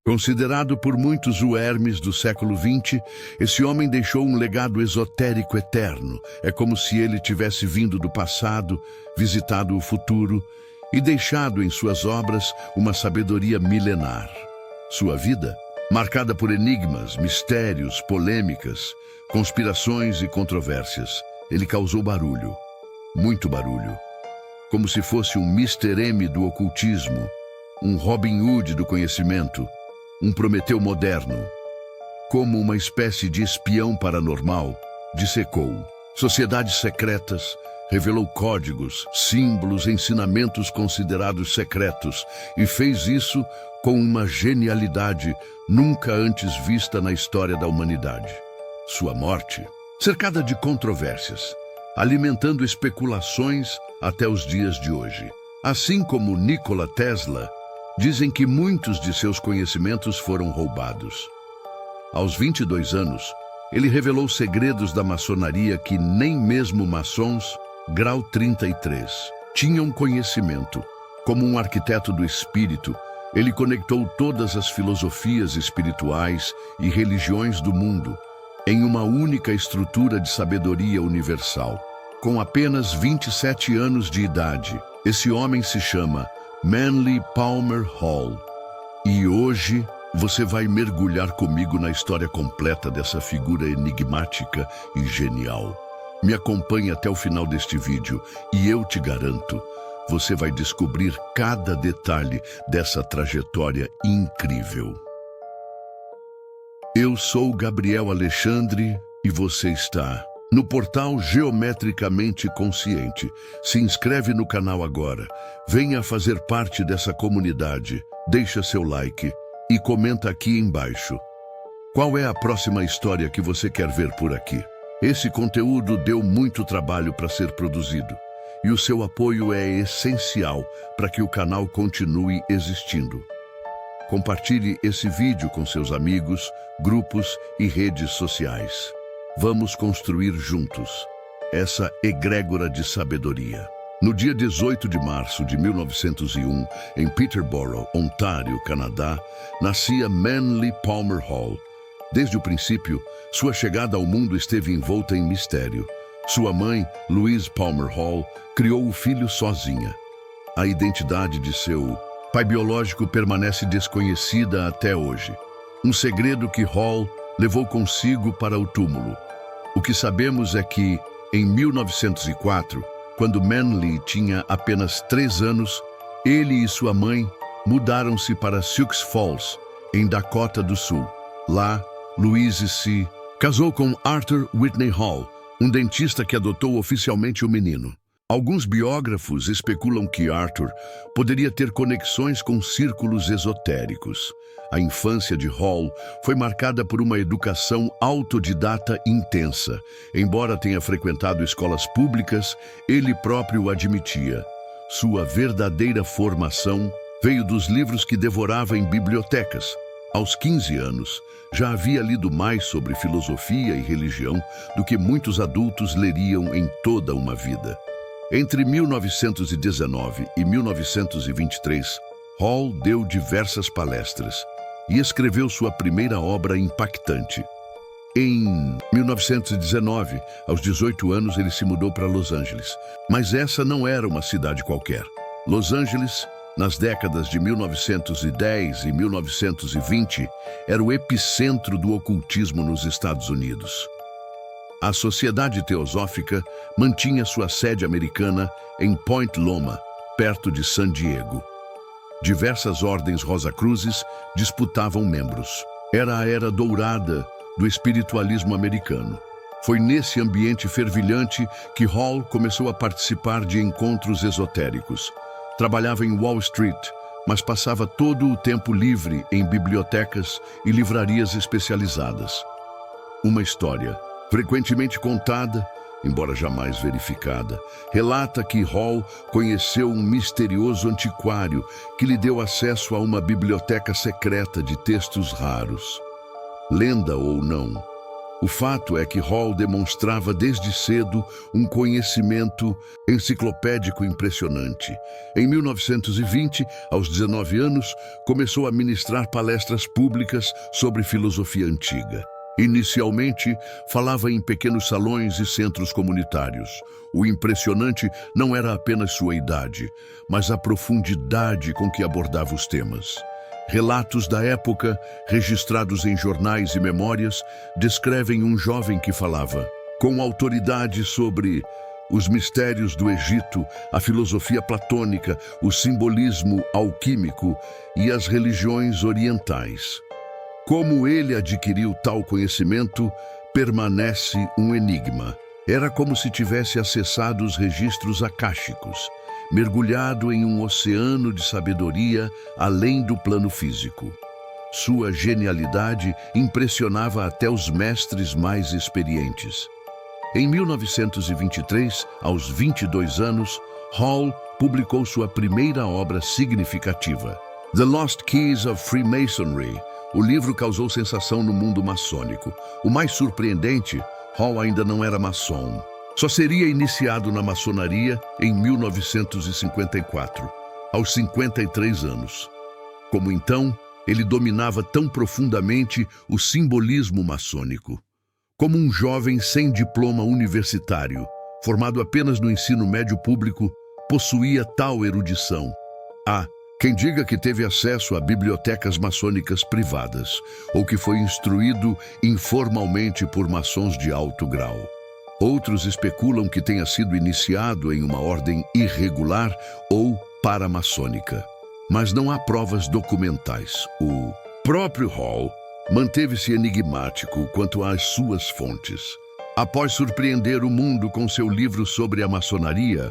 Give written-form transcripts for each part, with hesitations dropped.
Considerado por muitos o Hermes do século XX, esse homem deixou um legado esotérico eterno. É como se ele tivesse vindo do passado, visitado o futuro e deixado em suas obras uma sabedoria milenar. Sua vida, marcada por enigmas, mistérios, polêmicas, conspirações e controvérsias, ele causou barulho, muito barulho, como se fosse um Mr. M do ocultismo, um Robin Hood do conhecimento, um Prometeu moderno. Como uma espécie de espião paranormal, dissecou sociedades secretas, revelou códigos, símbolos, ensinamentos considerados secretos e fez isso com uma genialidade nunca antes vista na história da humanidade. Sua morte, cercada de controvérsias, alimentando especulações até os dias de hoje. Assim como Nikola Tesla, dizem que muitos de seus conhecimentos foram roubados. Aos 22 anos, ele revelou segredos da maçonaria que nem mesmo maçons, grau 33, tinham conhecimento. Como um arquiteto do espírito, ele conectou todas as filosofias espirituais e religiões do mundo em uma única estrutura de sabedoria universal. Com apenas 27 anos de idade, esse homem se chama Manly Palmer Hall. E hoje você vai mergulhar comigo na história completa dessa figura enigmática e genial. Me acompanhe até o final deste vídeo e eu te garanto, você vai descobrir cada detalhe dessa trajetória incrível. Eu sou Gabriel Alexandre e você está no portal Geometricamente Consciente. Se inscreve no canal agora, venha fazer parte dessa comunidade, deixa seu like e comenta aqui embaixo. Qual é a próxima história que você quer ver por aqui? Esse conteúdo deu muito trabalho para ser produzido e o seu apoio é essencial para que o canal continue existindo. Compartilhe esse vídeo com seus amigos, grupos e redes sociais. Vamos construir juntos essa egrégora de sabedoria. No dia 18 de março de 1901, em Peterborough, Ontário, Canadá, nascia Manly Palmer Hall. Desde o princípio, sua chegada ao mundo esteve envolta em mistério. Sua mãe, Louise Palmer Hall, criou o filho sozinha. A identidade de seu pai biológico permanece desconhecida até hoje. Um segredo que Hall levou consigo para o túmulo. O que sabemos é que, em 1904, quando Manly tinha apenas 3 anos, ele e sua mãe mudaram-se para Sioux Falls, em Dakota do Sul. Lá, Louise se casou com Arthur Whitney Hall, um dentista que adotou oficialmente o menino. Alguns biógrafos especulam que Arthur poderia ter conexões com círculos esotéricos. A infância de Hall foi marcada por uma educação autodidata intensa. Embora tenha frequentado escolas públicas, ele próprio admitia. Sua verdadeira formação veio dos livros que devorava em bibliotecas. Aos 15 anos, já havia lido mais sobre filosofia e religião do que muitos adultos leriam em toda uma vida. Entre 1919 e 1923, Hall deu diversas palestras e escreveu sua primeira obra impactante. Em 1919, aos 18 anos, ele se mudou para Los Angeles. Mas essa não era uma cidade qualquer. Los Angeles, nas décadas de 1910 e 1920, era o epicentro do ocultismo nos Estados Unidos. A Sociedade Teosófica mantinha sua sede americana em Point Loma, perto de San Diego. Diversas ordens rosacruzes disputavam membros. Era a era dourada do espiritualismo americano. Foi nesse ambiente fervilhante que Hall começou a participar de encontros esotéricos. Trabalhava em Wall Street, mas passava todo o tempo livre em bibliotecas e livrarias especializadas. Uma história, frequentemente contada, embora jamais verificada, relata que Hall conheceu um misterioso antiquário que lhe deu acesso a uma biblioteca secreta de textos raros. Lenda ou não, O fato é que Hall demonstrava desde cedo um conhecimento enciclopédico impressionante. Em 1920, aos 19 anos, começou a ministrar palestras públicas sobre filosofia antiga. Inicialmente, falava em pequenos salões e centros comunitários. O impressionante não era apenas sua idade, mas a profundidade com que abordava os temas. Relatos da época, registrados em jornais e memórias, descrevem um jovem que falava com autoridade sobre os mistérios do Egito, a filosofia platônica, o simbolismo alquímico e as religiões orientais. Como ele adquiriu tal conhecimento, permanece um enigma. Era como se tivesse acessado os registros akáshicos, mergulhado em um oceano de sabedoria além do plano físico. Sua genialidade impressionava até os mestres mais experientes. Em 1923, aos 22 anos, Hall publicou sua primeira obra significativa, The Lost Keys of Freemasonry. O livro causou sensação no mundo maçônico. O mais surpreendente, Hall ainda não era maçom. Só seria iniciado na maçonaria em 1954, aos 53 anos. Como então, ele dominava tão profundamente o simbolismo maçônico. Como um jovem sem diploma universitário, formado apenas no ensino médio público, possuía tal erudição. Há quem diga que teve acesso a bibliotecas maçônicas privadas, ou que foi instruído informalmente por maçons de alto grau. Outros especulam que tenha sido iniciado em uma ordem irregular ou paramaçônica. Mas não há provas documentais. O próprio Hall manteve-se enigmático quanto às suas fontes. Após surpreender o mundo com seu livro sobre a maçonaria,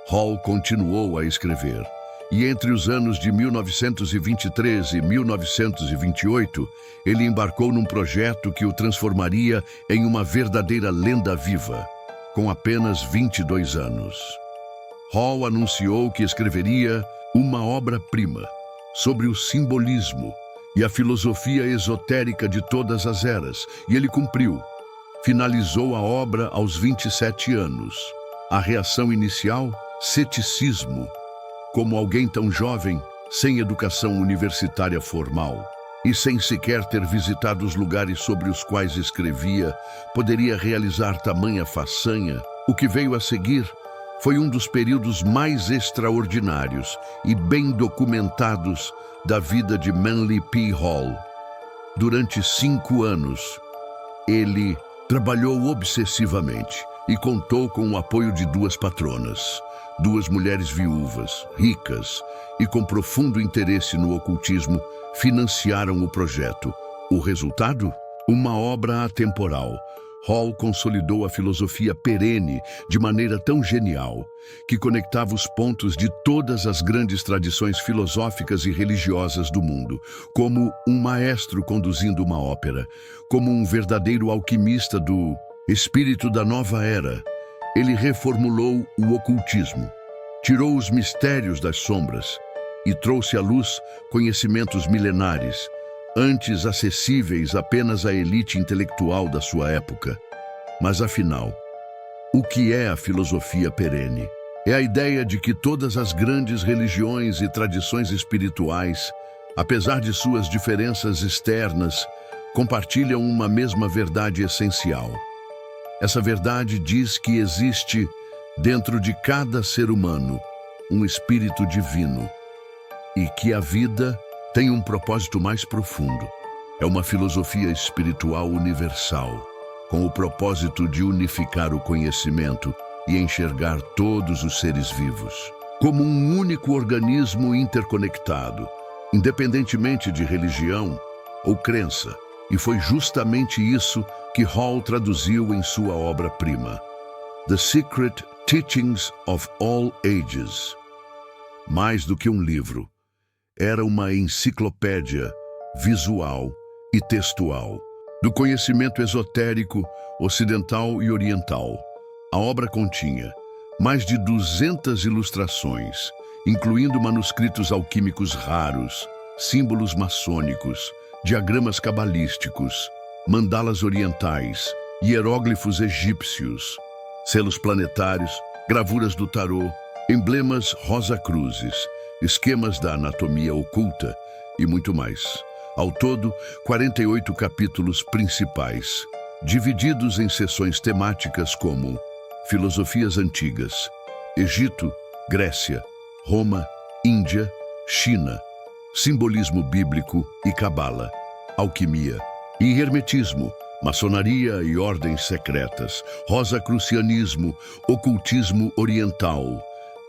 Hall continuou a escrever. E entre os anos de 1923 e 1928, ele embarcou num projeto que o transformaria em uma verdadeira lenda viva, com apenas 22 anos. Hall anunciou que escreveria uma obra-prima sobre o simbolismo e a filosofia esotérica de todas as eras, e ele cumpriu. Finalizou a obra aos 27 anos. A reação inicial? Ceticismo. Como alguém tão jovem, sem educação universitária formal e sem sequer ter visitado os lugares sobre os quais escrevia, poderia realizar tamanha façanha? O que veio a seguir foi um dos períodos mais extraordinários e bem documentados da vida de Manly P. Hall. Durante 5 anos, ele trabalhou obsessivamente e contou com o apoio de 2 patronas. 2 mulheres viúvas, ricas e com profundo interesse no ocultismo, financiaram o projeto. O resultado? Uma obra atemporal. Hall consolidou a filosofia perene de maneira tão genial que conectava os pontos de todas as grandes tradições filosóficas e religiosas do mundo, como um maestro conduzindo uma ópera, como um verdadeiro alquimista do espírito da nova era. Ele reformulou o ocultismo, tirou os mistérios das sombras e trouxe à luz conhecimentos milenares, antes acessíveis apenas à elite intelectual da sua época. Mas afinal, o que é a filosofia perene? É a ideia de que todas as grandes religiões e tradições espirituais, apesar de suas diferenças externas, compartilham uma mesma verdade essencial. Essa verdade diz que existe, dentro de cada ser humano, um espírito divino e que a vida tem um propósito mais profundo. É uma filosofia espiritual universal, com o propósito de unificar o conhecimento e enxergar todos os seres vivos como um único organismo interconectado, independentemente de religião ou crença. E foi justamente isso que Hall traduziu em sua obra-prima, The Secret Teachings of All Ages. Mais do que um livro, era uma enciclopédia visual e textual do conhecimento esotérico ocidental e oriental. A obra continha mais de 200 ilustrações, incluindo manuscritos alquímicos raros, símbolos maçônicos, diagramas cabalísticos mandalas orientais, hieróglifos egípcios, selos planetários, gravuras do tarô, emblemas rosa-cruzes, esquemas da anatomia oculta e muito mais. Ao todo, 48 capítulos principais, divididos em seções temáticas como filosofias antigas, Egito, Grécia, Roma, Índia, China, simbolismo bíblico e cabala, alquimia e hermetismo, maçonaria e ordens secretas, rosacrucianismo, ocultismo oriental,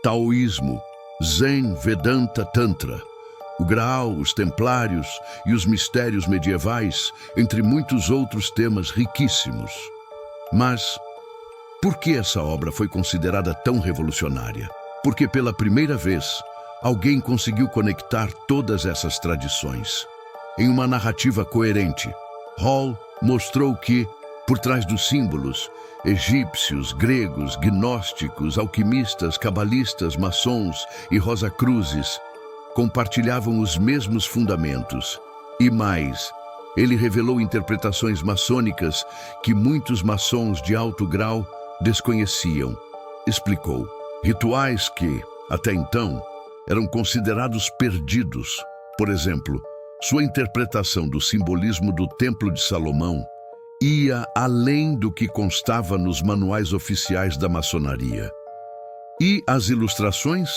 taoísmo, Zen, Vedanta, Tantra, o Graal, os Templários e os mistérios medievais, entre muitos outros temas riquíssimos. Mas por que essa obra foi considerada tão revolucionária? Porque pela primeira vez, alguém conseguiu conectar todas essas tradições em uma narrativa coerente. Hall mostrou que, por trás dos símbolos, egípcios, gregos, gnósticos, alquimistas, cabalistas, maçons e rosacruzes compartilhavam os mesmos fundamentos. E mais, ele revelou interpretações maçônicas que muitos maçons de alto grau desconheciam. Explicou rituais que, até então, eram considerados perdidos. Por exemplo, sua interpretação do simbolismo do Templo de Salomão ia além do que constava nos manuais oficiais da maçonaria. E as ilustrações,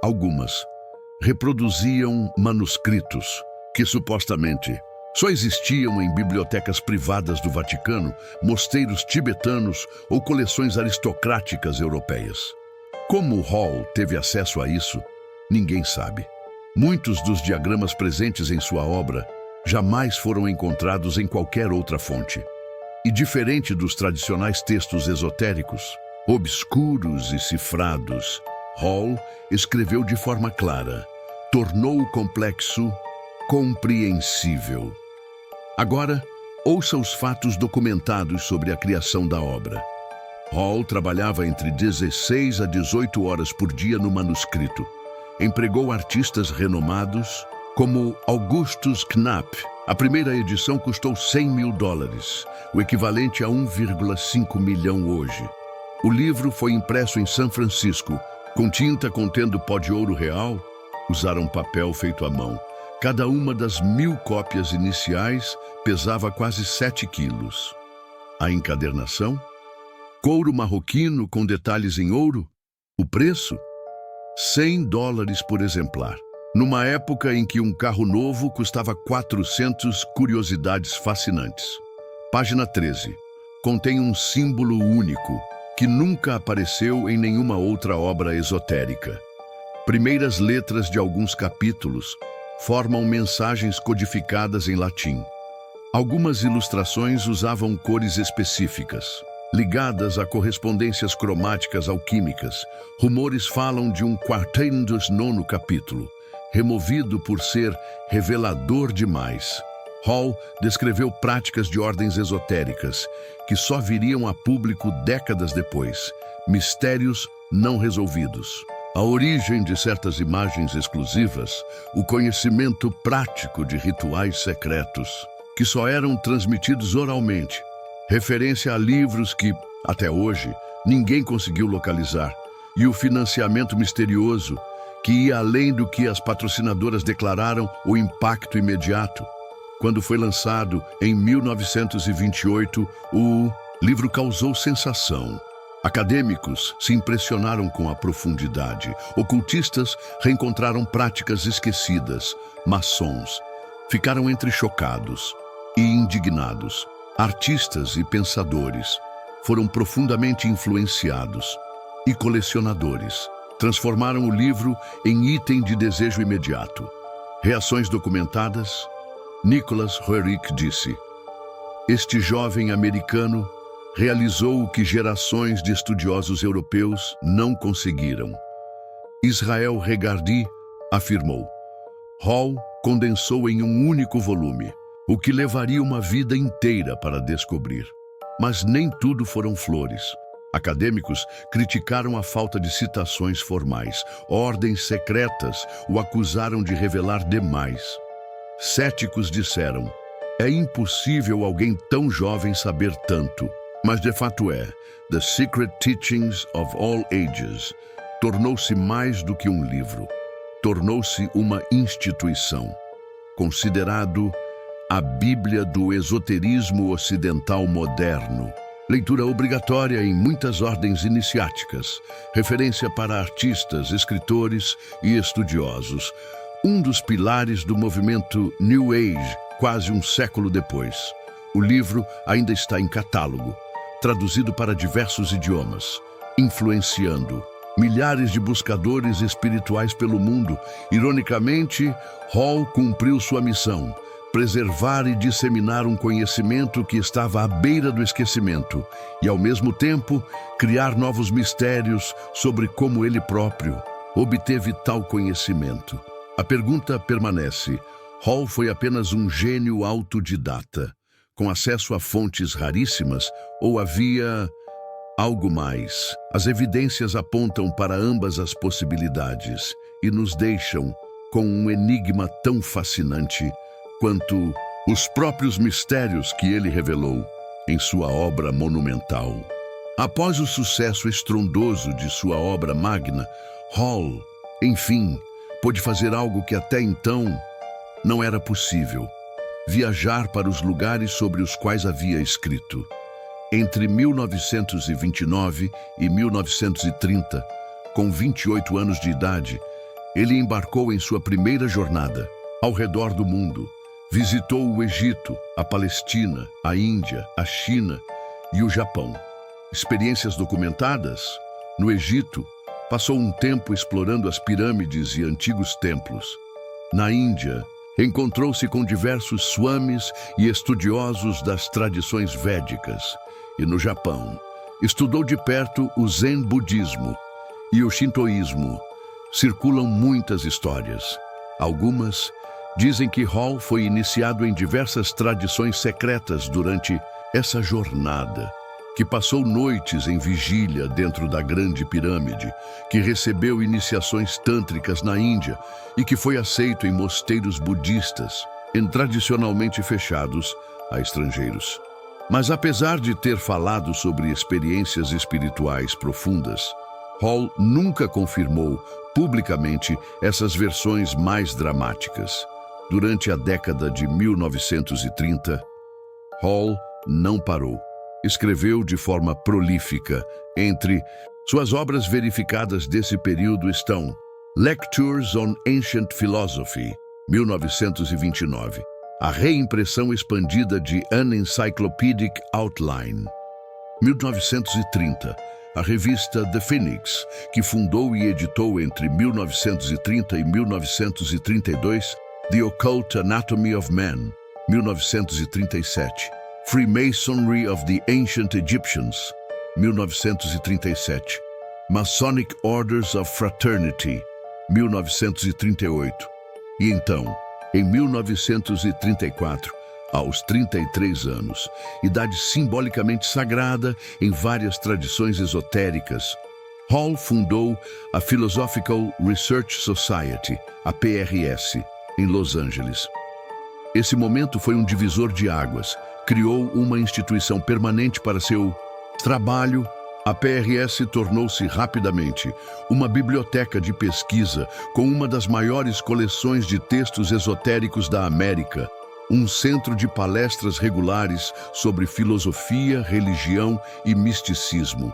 algumas, reproduziam manuscritos que supostamente só existiam em bibliotecas privadas do Vaticano, mosteiros tibetanos ou coleções aristocráticas europeias. Como Hall teve acesso a isso, ninguém sabe. Muitos dos diagramas presentes em sua obra jamais foram encontrados em qualquer outra fonte. E diferente dos tradicionais textos esotéricos, obscuros e cifrados, Hall escreveu de forma clara, tornou o complexo compreensível. Agora, ouça os fatos documentados sobre a criação da obra. Hall trabalhava entre 16 a 18 horas por dia no manuscrito. Empregou artistas renomados, como Augustus Knapp. A primeira edição custou $100 mil, o equivalente a 1,5 milhão hoje. O livro foi impresso em São Francisco, com tinta contendo pó de ouro real. Usaram papel feito à mão. Cada uma das 1000 cópias iniciais pesava quase 7 quilos. A encadernação? Couro marroquino com detalhes em ouro? O preço? $100 por exemplar. Numa época em que um carro novo custava 400 curiosidades fascinantes. Página 13. Contém um símbolo único, que nunca apareceu em nenhuma outra obra esotérica. Primeiras letras de alguns capítulos formam mensagens codificadas em latim. Algumas ilustrações usavam cores específicas, ligadas a correspondências cromáticas alquímicas. Rumores falam de um 49º capítulo, removido por ser revelador demais. Hall descreveu práticas de ordens esotéricas que só viriam a público décadas depois, mistérios não resolvidos. A origem de certas imagens exclusivas, o conhecimento prático de rituais secretos, que só eram transmitidos oralmente, referência a livros que, até hoje, ninguém conseguiu localizar, e o financiamento misterioso, que ia além do que as patrocinadoras declararam o impacto imediato. Quando foi lançado, em 1928, o livro causou sensação. Acadêmicos se impressionaram com a profundidade. Ocultistas reencontraram práticas esquecidas. Maçons ficaram entrechocados e indignados. Artistas e pensadores foram profundamente influenciados. E colecionadores transformaram o livro em item de desejo imediato. Reações documentadas? Nicholas Roerich disse: "Este jovem americano realizou o que gerações de estudiosos europeus não conseguiram." Israel Regardie afirmou: "Hall condensou em um único volume, o que levaria uma vida inteira para descobrir." Mas nem tudo foram flores. Acadêmicos criticaram a falta de citações formais. Ordens secretas o acusaram de revelar demais. Céticos disseram: É impossível alguém tão jovem saber tanto, mas de fato é. The Secret Teachings of All Ages tornou-se mais do que um livro. Tornou-se uma instituição. Considerado a Bíblia do esoterismo ocidental moderno. Leitura obrigatória em muitas ordens iniciáticas. Referência para artistas, escritores e estudiosos. Um dos pilares do movimento New Age, quase um século depois. O livro ainda está em catálogo, traduzido para diversos idiomas, influenciando milhares de buscadores espirituais pelo mundo. Ironicamente, Hall cumpriu sua missão: preservar e disseminar um conhecimento que estava à beira do esquecimento e, ao mesmo tempo, criar novos mistérios sobre como ele próprio obteve tal conhecimento. A pergunta permanece: Hall foi apenas um gênio autodidata, com acesso a fontes raríssimas, ou havia algo mais? As evidências apontam para ambas as possibilidades e nos deixam com um enigma tão fascinante quanto os próprios mistérios que ele revelou em sua obra monumental. Após o sucesso estrondoso de sua obra magna, Hall, enfim, pôde fazer algo que até então não era possível: viajar para os lugares sobre os quais havia escrito. Entre 1929 e 1930, com 28 anos de idade, ele embarcou em sua primeira jornada ao redor do mundo. Visitou o Egito, a Palestina, a Índia, a China e o Japão. Experiências documentadas? No Egito, passou um tempo explorando as pirâmides e antigos templos. Na Índia, encontrou-se com diversos swamis e estudiosos das tradições védicas. E no Japão, estudou de perto o Zen budismo e o shintoísmo. Circulam muitas histórias. Algumas dizem que Hall foi iniciado em diversas tradições secretas durante essa jornada, que passou noites em vigília dentro da Grande Pirâmide, que recebeu iniciações tântricas na Índia e que foi aceito em mosteiros budistas, tradicionalmente fechados a estrangeiros. Mas apesar de ter falado sobre experiências espirituais profundas, Hall nunca confirmou publicamente essas versões mais dramáticas. Durante a década de 1930, Hall não parou. Escreveu de forma prolífica. Entre suas obras verificadas desse período estão Lectures on Ancient Philosophy, 1929. A reimpressão expandida de An Encyclopedic Outline, 1930. A revista The Phoenix, que fundou e editou entre 1930 e 1932, The Occult Anatomy of Man, 1937. Freemasonry of the Ancient Egyptians, 1937. Masonic Orders of Fraternity, 1938. E então, em 1934, aos 33 anos, idade simbolicamente sagrada em várias tradições esotéricas, Hall fundou a Philosophical Research Society, a PRS, em Los Angeles. Esse momento foi um divisor de águas. Criou uma instituição permanente para seu trabalho. A PRS tornou-se rapidamente uma biblioteca de pesquisa com uma das maiores coleções de textos esotéricos da América, um centro de palestras regulares sobre filosofia, religião e misticismo,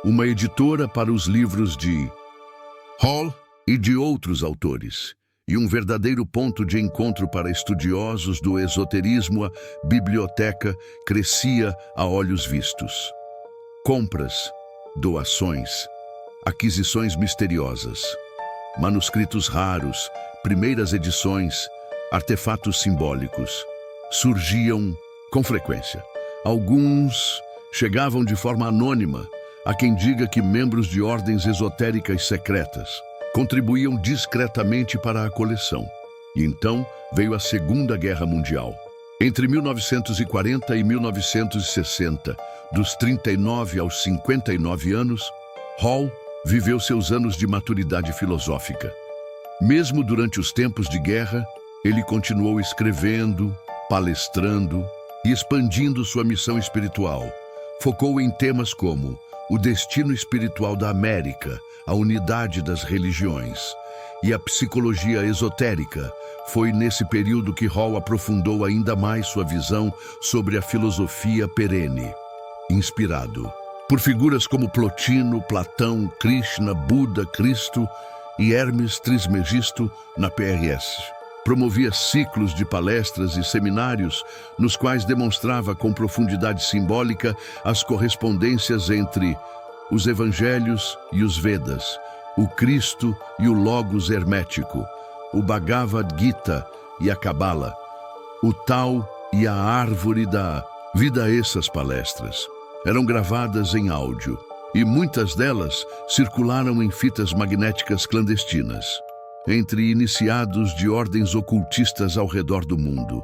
uma editora para os livros de Hall e de outros autores, e um verdadeiro ponto de encontro para estudiosos do esoterismo. A biblioteca crescia a olhos vistos. Compras, doações, aquisições misteriosas, manuscritos raros, primeiras edições, artefatos simbólicos, surgiam com frequência. Alguns chegavam de forma anônima. Há quem diga que membros de ordens esotéricas secretas contribuíam discretamente para a coleção. E então veio a Segunda Guerra Mundial. Entre 1940 e 1960, dos 39 aos 59 anos, Hall viveu seus anos de maturidade filosófica. Mesmo durante os tempos de guerra, ele continuou escrevendo, palestrando e expandindo sua missão espiritual. Focou em temas como o destino espiritual da América, a unidade das religiões e a psicologia esotérica. Foi nesse período que Hall aprofundou ainda mais sua visão sobre a filosofia perene. Inspirado por figuras como Plotino, Platão, Krishna, Buda, Cristo e Hermes Trismegisto na PRS. Promovia ciclos de palestras e seminários nos quais demonstrava com profundidade simbólica as correspondências entre os Evangelhos e os Vedas, o Cristo e o Logos hermético, o Bhagavad Gita e a Cabala, o Tao e a árvore da vida. Essas palestras eram gravadas em áudio e muitas delas circularam em fitas magnéticas clandestinas entre iniciados de ordens ocultistas ao redor do mundo.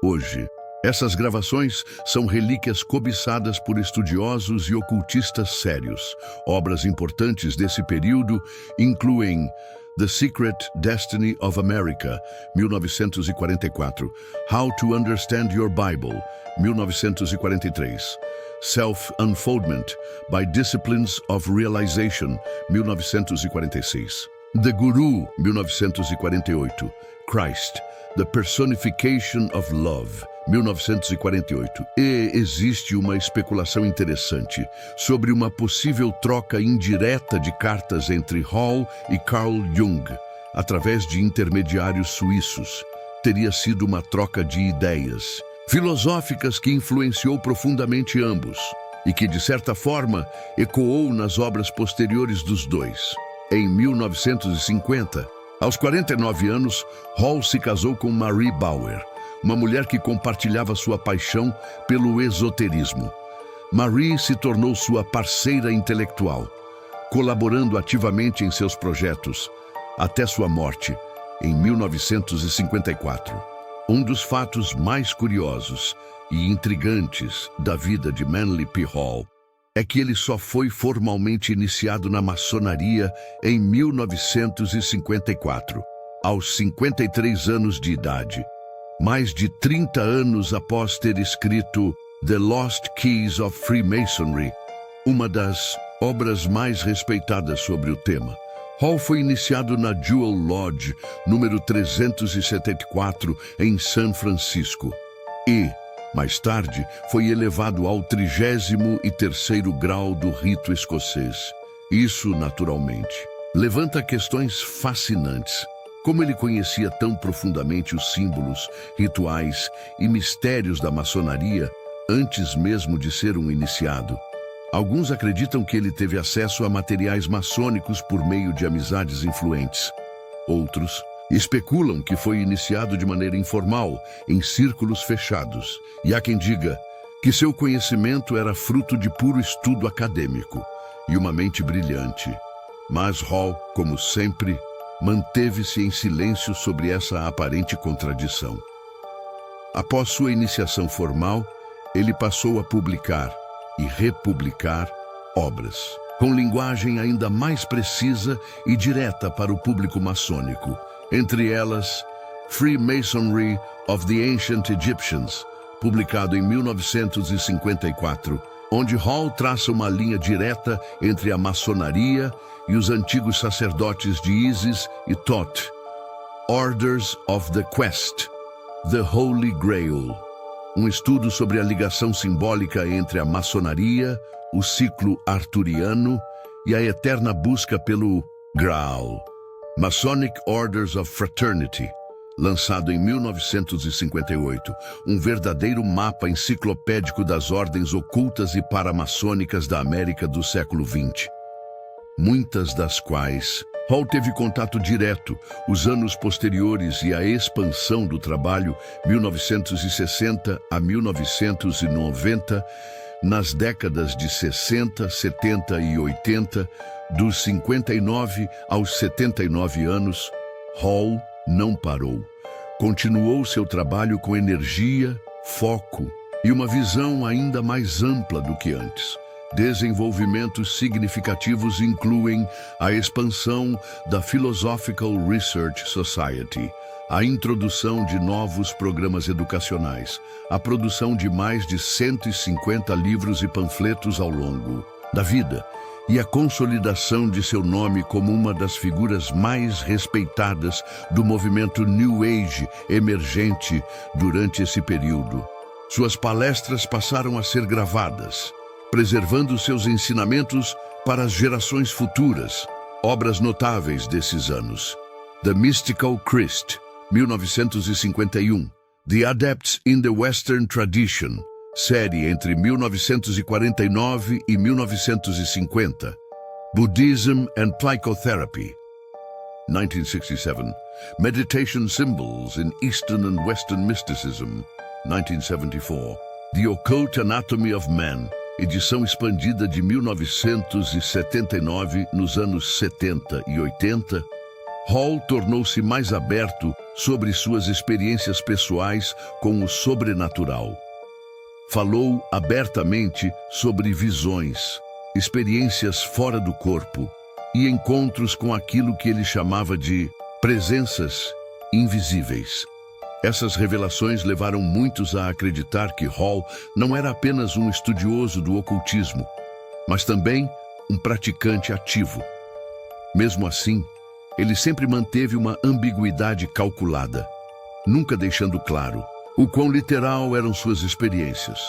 Hoje, essas gravações são relíquias cobiçadas por estudiosos e ocultistas sérios. Obras importantes desse período incluem The Secret Destiny of America, 1944, How to Understand Your Bible, 1943, Self-Unfoldment by Disciplines of Realization, 1946, The Guru, 1948, Christ, The Personification of Love, 1948. E existe uma especulação interessante sobre uma possível troca indireta de cartas entre Hall e Carl Jung, através de intermediários suíços. Teria sido uma troca de ideias filosóficas que influenciou profundamente ambos e que, de certa forma, ecoou nas obras posteriores dos dois. Em 1950, aos 49 anos, Hall se casou com Marie Bauer, uma mulher que compartilhava sua paixão pelo esoterismo. Marie se tornou sua parceira intelectual, colaborando ativamente em seus projetos, até sua morte, em 1954. Um dos fatos mais curiosos e intrigantes da vida de Manly P. Hall é que ele só foi formalmente iniciado na maçonaria em 1954, aos 53 anos de idade, mais de 30 anos após ter escrito The Lost Keys of Freemasonry, uma das obras mais respeitadas sobre o tema. Hall foi iniciado na Jewel Lodge, número 374, em São Francisco, e, mais tarde, foi elevado ao 33º grau do rito escocês. Isso, naturalmente, levanta questões fascinantes. Como ele conhecia tão profundamente os símbolos, rituais e mistérios da maçonaria antes mesmo de ser um iniciado? Alguns acreditam que ele teve acesso a materiais maçônicos por meio de amizades influentes. Outros especulam que foi iniciado de maneira informal, em círculos fechados. E há quem diga que seu conhecimento era fruto de puro estudo acadêmico e uma mente brilhante. Mas Hall, como sempre, manteve-se em silêncio sobre essa aparente contradição. Após sua iniciação formal, ele passou a publicar e republicar obras, com linguagem ainda mais precisa e direta para o público maçônico, entre elas Freemasonry of the Ancient Egyptians, publicado em 1954, onde Hall traça uma linha direta entre a maçonaria e os antigos sacerdotes de Isis e Thoth, Orders of the Quest, The Holy Grail, um estudo sobre a ligação simbólica entre a maçonaria, o ciclo arturiano e a eterna busca pelo Graal. Masonic Orders of Fraternity, lançado em 1958, um verdadeiro mapa enciclopédico das ordens ocultas e paramaçônicas da América do século XX, muitas das quais Hall teve contato direto. Os anos posteriores e a expansão do trabalho, 1960 a 1990, nas décadas de 60, 70 e 80, dos 59 aos 79 anos, Hall não parou. Continuou seu trabalho com energia, foco e uma visão ainda mais ampla do que antes. Desenvolvimentos significativos incluem a expansão da Philosophical Research Society, a introdução de novos programas educacionais, a produção de mais de 150 livros e panfletos ao longo da vida e a consolidação de seu nome como uma das figuras mais respeitadas do movimento New Age emergente durante esse período. Suas palestras passaram a ser gravadas, preservando seus ensinamentos para as gerações futuras. Obras notáveis desses anos: The Mystical Christ, 1951, The Adepts in the Western Tradition, série entre 1949 e 1950, Buddhism and Psychotherapy, 1967, Meditation Symbols in Eastern and Western Mysticism, 1974, The Occult Anatomy of Man, edição expandida de 1979, nos anos 70 e 80, Hall tornou-se mais aberto sobre suas experiências pessoais com o sobrenatural. Falou abertamente sobre visões, experiências fora do corpo e encontros com aquilo que ele chamava de presenças invisíveis. Essas revelações levaram muitos a acreditar que Hall não era apenas um estudioso do ocultismo, mas também um praticante ativo. Mesmo assim, ele sempre manteve uma ambiguidade calculada, nunca deixando claro o quão literal eram suas experiências,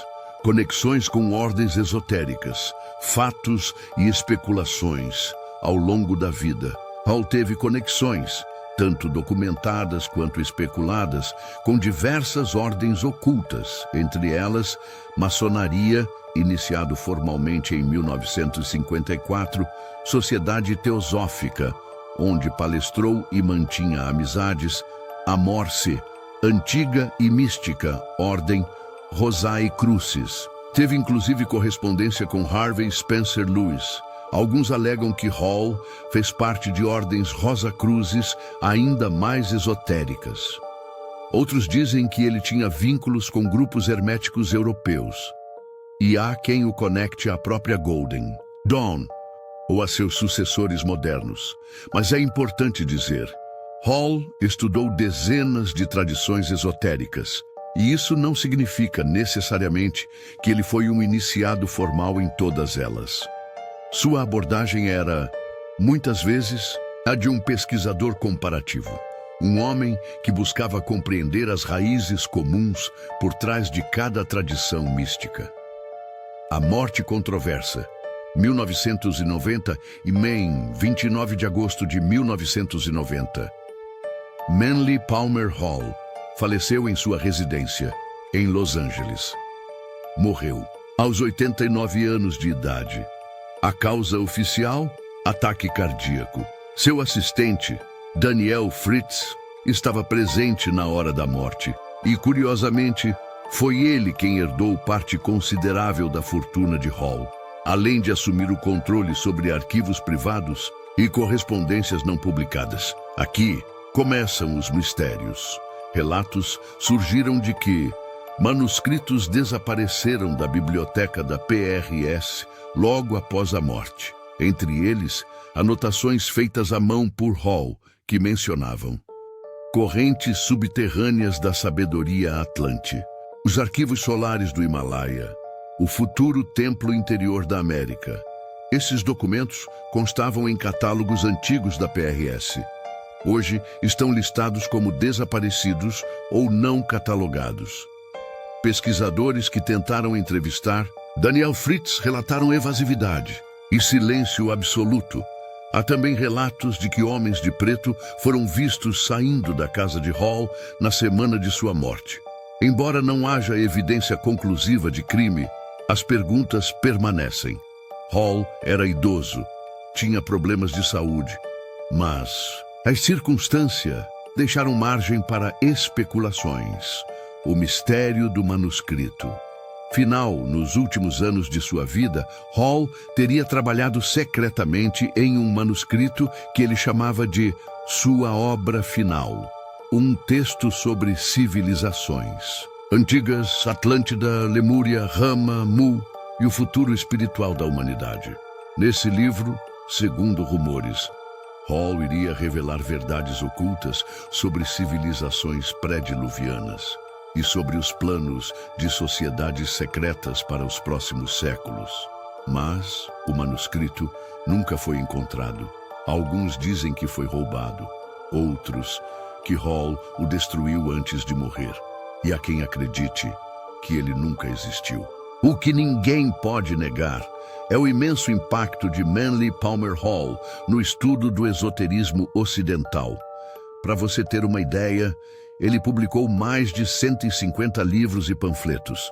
conexões com ordens esotéricas, fatos e especulações ao longo da vida. Hall teve conexões, tanto documentadas quanto especuladas, com diversas ordens ocultas, entre elas maçonaria, iniciado formalmente em 1954, Sociedade Teosófica, onde palestrou e mantinha amizades, a Morse, Antiga e Mística, Ordem Rosae Crucis. Teve inclusive correspondência com Harvey Spencer Lewis. Alguns alegam que Hall fez parte de ordens Rosacruzes ainda mais esotéricas. Outros dizem que ele tinha vínculos com grupos herméticos europeus. E há quem o conecte à própria Golden Dawn ou a seus sucessores modernos. Mas é importante dizer, Hall estudou dezenas de tradições esotéricas, e isso não significa necessariamente que ele foi um iniciado formal em todas elas. Sua abordagem era, muitas vezes, a de um pesquisador comparativo, um homem que buscava compreender as raízes comuns por trás de cada tradição mística. A Morte Controversa, 1990, e Maine, 29 de agosto de 1990. Manly Palmer Hall faleceu em sua residência, em Los Angeles. Morreu aos 89 anos de idade. A causa oficial? Ataque cardíaco. Seu assistente, Daniel Fritz, estava presente na hora da morte e, curiosamente, foi ele quem herdou parte considerável da fortuna de Hall, além de assumir o controle sobre arquivos privados e correspondências não publicadas. Aqui começam os mistérios. Relatos surgiram de que manuscritos desapareceram da biblioteca da PRS logo após a morte. Entre eles, anotações feitas à mão por Hall, que mencionavam correntes subterrâneas da sabedoria Atlante, os arquivos solares do Himalaia, o futuro templo interior da América. Esses documentos constavam em catálogos antigos da PRS. Hoje estão listados como desaparecidos ou não catalogados. Pesquisadores que tentaram entrevistar Daniel Fritz relataram evasividade e silêncio absoluto. Há também relatos de que homens de preto foram vistos saindo da casa de Hall na semana de sua morte. Embora não haja evidência conclusiva de crime, as perguntas permanecem. Hall era idoso, tinha problemas de saúde, mas as circunstâncias deixaram margem para especulações. O mistério do manuscrito. Final, nos últimos anos de sua vida, Hall teria trabalhado secretamente em um manuscrito que ele chamava de sua obra final, um texto sobre civilizações antigas, Atlântida, Lemúria, Rama, Mu e o futuro espiritual da humanidade. Nesse livro, segundo rumores, Hall iria revelar verdades ocultas sobre civilizações pré-diluvianas e sobre os planos de sociedades secretas para os próximos séculos. Mas o manuscrito nunca foi encontrado. Alguns dizem que foi roubado, outros que Hall o destruiu antes de morrer, e há quem acredite que ele nunca existiu. O que ninguém pode negar é o imenso impacto de Manly Palmer Hall no estudo do esoterismo ocidental. Para você ter uma ideia, ele publicou mais de 150 livros e panfletos,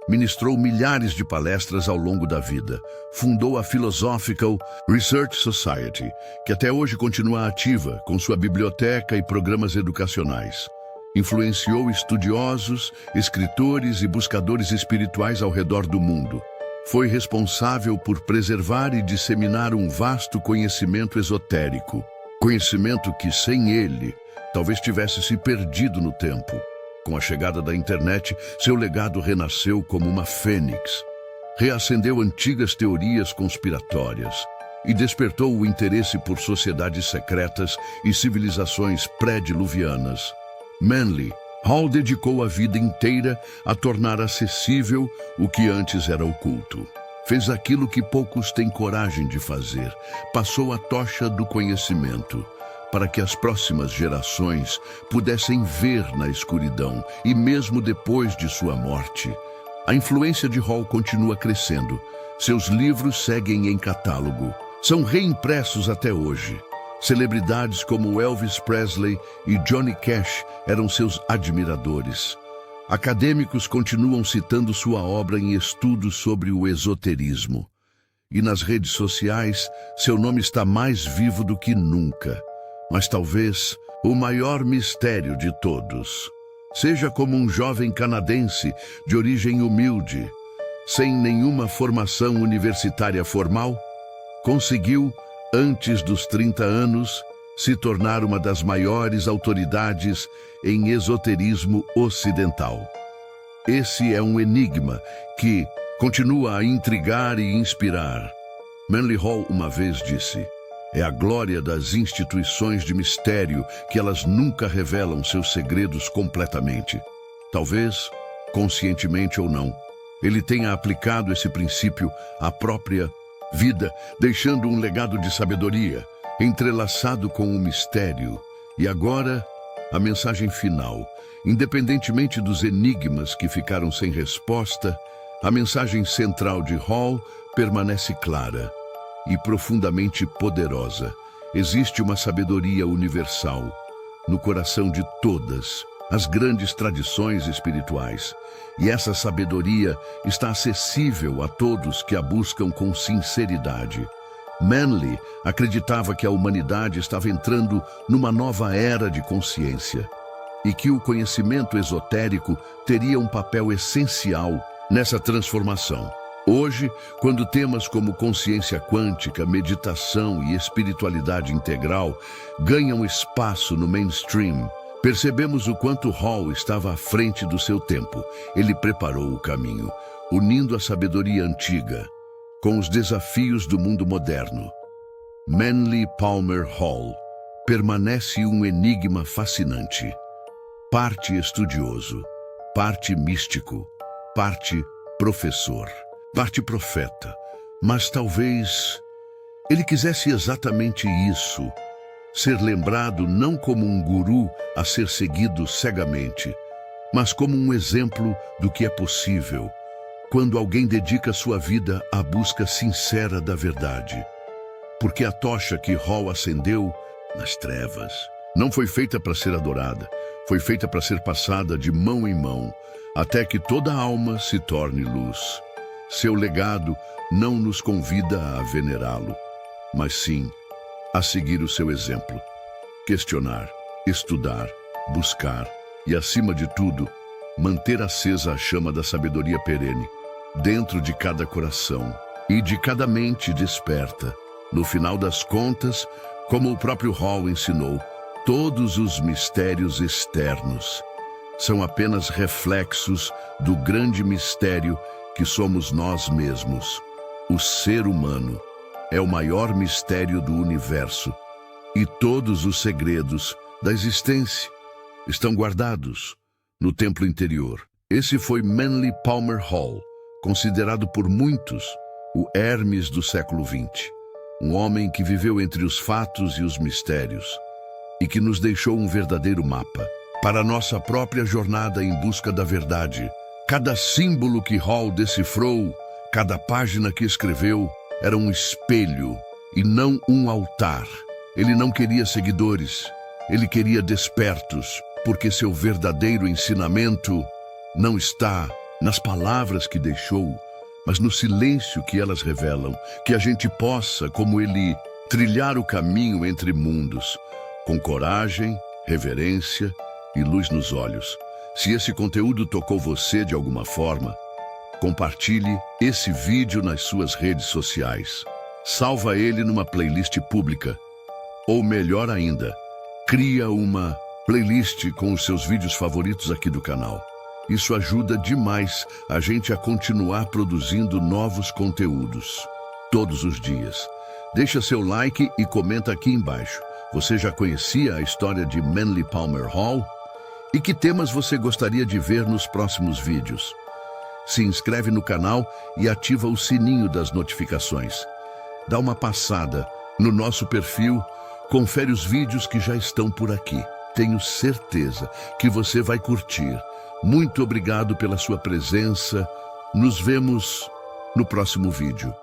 ministrou milhares de palestras ao longo da vida, fundou a Philosophical Research Society, que até hoje continua ativa com sua biblioteca e programas educacionais. Influenciou estudiosos, escritores e buscadores espirituais ao redor do mundo. Foi responsável por preservar e disseminar um vasto conhecimento esotérico. Conhecimento que, sem ele, talvez tivesse se perdido no tempo. Com a chegada da internet, seu legado renasceu como uma fênix. Reacendeu antigas teorias conspiratórias e despertou o interesse por sociedades secretas e civilizações pré-diluvianas. Manly Hall dedicou a vida inteira a tornar acessível o que antes era oculto. Fez aquilo que poucos têm coragem de fazer. Passou a tocha do conhecimento para que as próximas gerações pudessem ver na escuridão e mesmo depois de sua morte. A influência de Hall continua crescendo. Seus livros seguem em catálogo. São reimpressos até hoje. Celebridades como Elvis Presley e Johnny Cash eram seus admiradores. Acadêmicos continuam citando sua obra em estudos sobre o esoterismo. E nas redes sociais, seu nome está mais vivo do que nunca. Mas talvez o maior mistério de todos seja como um jovem canadense de origem humilde, sem nenhuma formação universitária formal, conseguiu, antes dos 30 anos, se tornar uma das maiores autoridades em esoterismo ocidental. Esse é um enigma que continua a intrigar e inspirar. Manly Hall uma vez disse: é a glória das instituições de mistério que elas nunca revelam seus segredos completamente. Talvez, conscientemente ou não, ele tenha aplicado esse princípio à própria vida, deixando um legado de sabedoria, entrelaçado com o mistério. E agora, a mensagem final. Independentemente dos enigmas que ficaram sem resposta, a mensagem central de Hall permanece clara e profundamente poderosa. Existe uma sabedoria universal no coração de todas as grandes tradições espirituais, e essa sabedoria está acessível a todos que a buscam com sinceridade. Manly acreditava que a humanidade estava entrando numa nova era de consciência e que o conhecimento esotérico teria um papel essencial nessa transformação. Hoje, quando temas como consciência quântica, meditação e espiritualidade integral ganham espaço no mainstream, percebemos o quanto Hall estava à frente do seu tempo. Ele preparou o caminho, unindo a sabedoria antiga com os desafios do mundo moderno. Manly Palmer Hall permanece um enigma fascinante. Parte estudioso, parte místico, parte professor, parte profeta. Mas talvez ele quisesse exatamente isso: ser lembrado não como um guru a ser seguido cegamente, mas como um exemplo do que é possível quando alguém dedica sua vida à busca sincera da verdade. Porque a tocha que Hall acendeu nas trevas não foi feita para ser adorada, foi feita para ser passada de mão em mão, até que toda alma se torne luz. Seu legado não nos convida a venerá-lo, mas sim a seguir o seu exemplo. Questionar, estudar, buscar e, acima de tudo, manter acesa a chama da sabedoria perene dentro de cada coração e de cada mente desperta. No final das contas, como o próprio Hall ensinou, todos os mistérios externos são apenas reflexos do grande mistério que somos nós mesmos. O ser humano é o maior mistério do universo E todos os segredos da existência estão guardados no templo interior. Esse foi Manly Palmer Hall, considerado por muitos o Hermes do século XX. Um homem que viveu entre os fatos e os mistérios e que nos deixou um verdadeiro mapa para nossa própria jornada em busca da verdade. Cada símbolo que Hall decifrou, cada página que escreveu, era um espelho e não um altar. Ele não queria seguidores, ele queria despertos, porque seu verdadeiro ensinamento não está nas palavras que deixou, mas no silêncio que elas revelam, que a gente possa, como ele, trilhar o caminho entre mundos, com coragem, reverência e luz nos olhos. Se esse conteúdo tocou você de alguma forma, compartilhe esse vídeo nas suas redes sociais. Salva ele numa playlist pública. Ou melhor ainda, cria uma playlist com os seus vídeos favoritos aqui do canal. Isso ajuda demais a gente a continuar produzindo novos conteúdos todos os dias. Deixa seu like e comenta aqui embaixo. Você já conhecia a história de Manly Palmer Hall? E que temas você gostaria de ver nos próximos vídeos? Se inscreve no canal e ativa o sininho das notificações. Dá uma passada no nosso perfil, confere os vídeos que já estão por aqui. Tenho certeza que você vai curtir. Muito obrigado pela sua presença. Nos vemos no próximo vídeo.